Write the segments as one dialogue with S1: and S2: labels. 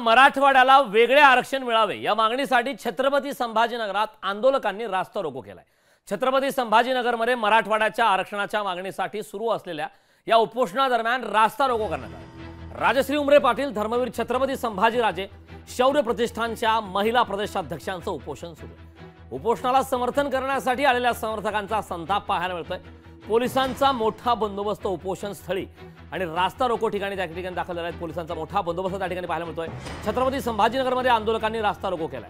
S1: मराठवाड्याला वेगळे आरक्षण मिळावे या मागणीसाठी छत्रपती संभाजीनगरात आंदोलकांनी रास्ता रोको केलाय। छत्रपती संभाजीनगरमध्ये मराठवाड्याच्या आरक्षणाच्या मागणीसाठी सुरू असलेल्या या उपोषणादरम्यान रास्ता रोको करण्यात आला। राजश्री उमरे पाटील, धर्मवीर छत्रपती संभाजीराजे शौर्य प्रतिष्ठानच्या महिला प्रदेशाध्यक्षांचं उपोषण सुरू आहे। उपोषणाला समर्थन करण्यासाठी आलेल्या समर्थकांचा संताप पाहायला मिळतोय। पोलिसांचा मोठा बंदोबस्त उपोषण स्थळी आणि रास्ता रोको ठिकाणी त्या ठिकाणी दाखल झाला आहे। पोलिसांचा मोठा बंदोबस्त त्या ठिकाणी पाहायला मिळतोय। छत्रपती संभाजीनगरमध्ये आंदोलकांनी रास्ता रोको केलाय।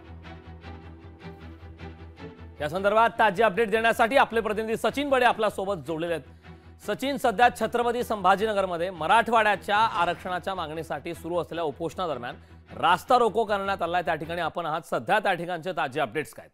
S1: या संदर्भात ताजी अपडेट देण्यासाठी आपले प्रतिनिधी सचिन बडे आपल्या सोबत जोडलेले आहेत। सचिन, सध्या छत्रपती संभाजीनगरमध्ये मराठवाड्याच्या आरक्षणाच्या मागणीसाठी सुरू असलेल्या उपोषणादरम्यान रास्ता रोको करण्यात आलाय। त्या ठिकाणी आपण आहात, सध्या त्या ठिकाणचे ताजे अपडेट्स काय?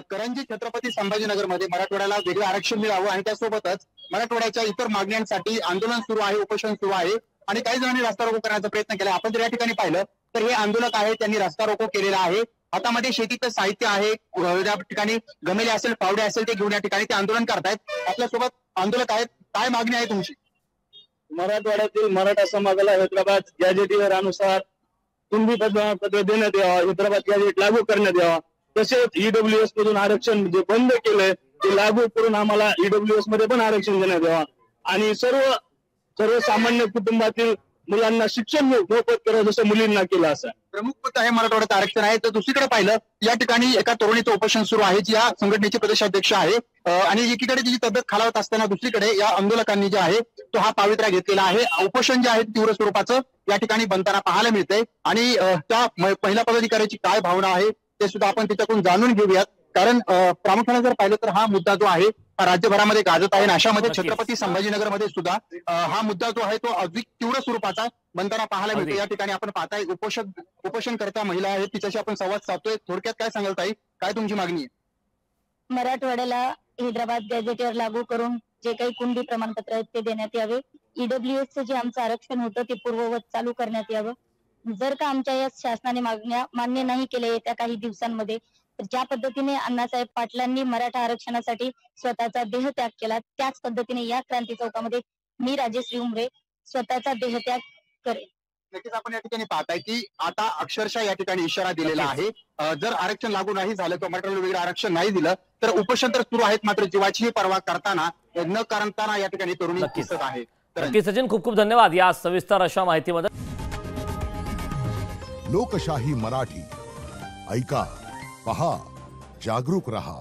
S2: करंजी छत्रपती संभाजीनगरमध्ये मराठवाड्याला वेगळं आरक्षण मिळावं आणि त्यासोबतच मराठवाड्याच्या इतर मागण्यांसाठी आंदोलन सुरू आहे, उपोषण सुरू आहे आणि काही जणांनी रास्ता रोको करण्याचा प्रयत्न केला। आपण जर या ठिकाणी पाहिलं तर हे आंदोलक आहेत, त्यांनी रास्ता रोको केलेला आहे। हातामध्ये शेतीचं साहित्य आहे, या ठिकाणी गमेले असेल, फावडे असेल ते घेऊन या ठिकाणी ते आंदोलन करतायत। आपल्यासोबत आंदोलक आहेत, काय मागणी आहे तुमची?
S3: मराठवाड्यातील मराठा समाजाला हैदराबाद गॅजेटिअर कुणबी पत्र देण्यात यावं, हैदराबाद गॅजेट लागू करण्यात यावा। तसेच ईडब्ल्यूएस मधून आरक्षण जे बंद केलंय ते लागू करून आम्हाला ईडब्ल्यूएस मध्ये पण आरक्षण देण्यात यावं आणि सर्वसामान्य कुटुंबातील मुलांना शिक्षण मोफत करावं जसं मुलींना केलं असं
S2: प्रमुख मुद्दा आहे मराठवाड्यात आरक्षण आहे। तर दुसरीकडे पाहिलं या ठिकाणी एका तरुणीचं उपोषण सुरू आहे, जी या संघटनेचे प्रदेशाध्यक्ष आहे आणि एकीकडे तिची तब्येत खालावत असताना दुसरीकडे या आंदोलकांनी जे आहे तो हा पावित्र्य घेतलेला आहे। उपोषण जे आहे तीव्र स्वरूपाचं या ठिकाणी बनताना पाहायला मिळतंय आणि त्या महिला पदाधिकाऱ्याची काय भावना आहे ते सुद्धा आपण त्याच्याकडून जाणून घेऊयात। कारण प्रामुख्याने जर पाहिलं तर हा मुद्दा जो आहे हा राज्यभरामध्ये गाजत आहे। अशामध्ये छत्रपती संभाजीनगरमध्ये सुद्धा हा मुद्दा जो आहे तो अधिक तीव्र स्वरूपाचा बनताना पाहायला मिळतो। या ठिकाणी आपण पाहताय उपोषण करता महिला आहेत, तिच्याशी आपण संवाद साधतोय। थोडक्यात काय सांगाल ताई, काय तुमची मागणी आहे?
S4: मराठवाड्याला हैदराबाद गॅजेटवर लागू करून जे काही कुणबी प्रमाणपत्र आहेत ते देण्यात यावे। ईडब्ल्यूएसचं जे आमचं आरक्षण होतं ते पूर्ववत चालू करण्यात यावं। जर का आमच्या या शासनाने मागण्या मान्य नाही केल्या येत्या काही दिवसांमध्ये, तर ज्या पद्धतीने अण्णासाहेब पाटलांनी मराठा आरक्षणासाठी स्वतःचा देहत्याग केला, त्याच पद्धतीने या क्रांती चौकामध्ये मी राजश्री उमरे स्वतःचा देहत्याग करेन।
S2: नक्कीच आपण या ठिकाणी पाहताय की आता अक्षरशः या ठिकाणी इशारा दिलेला आहे, जर आरक्षण लागू नाही झालं किंवा मराठवाड्याला वेगळं आरक्षण नाही दिलं तर उपोषण तर सुरू आहेत, मात्र जीवाची पर्वा करताना न करताना या ठिकाणी तरुणी दिसत आहे।
S1: नक्की सचिन, खूप खूप धन्यवाद या सविस्तर अशा माहितीबद्दल।
S5: लोकशाही मराठी ऐका, पहा, जागरूक रहा।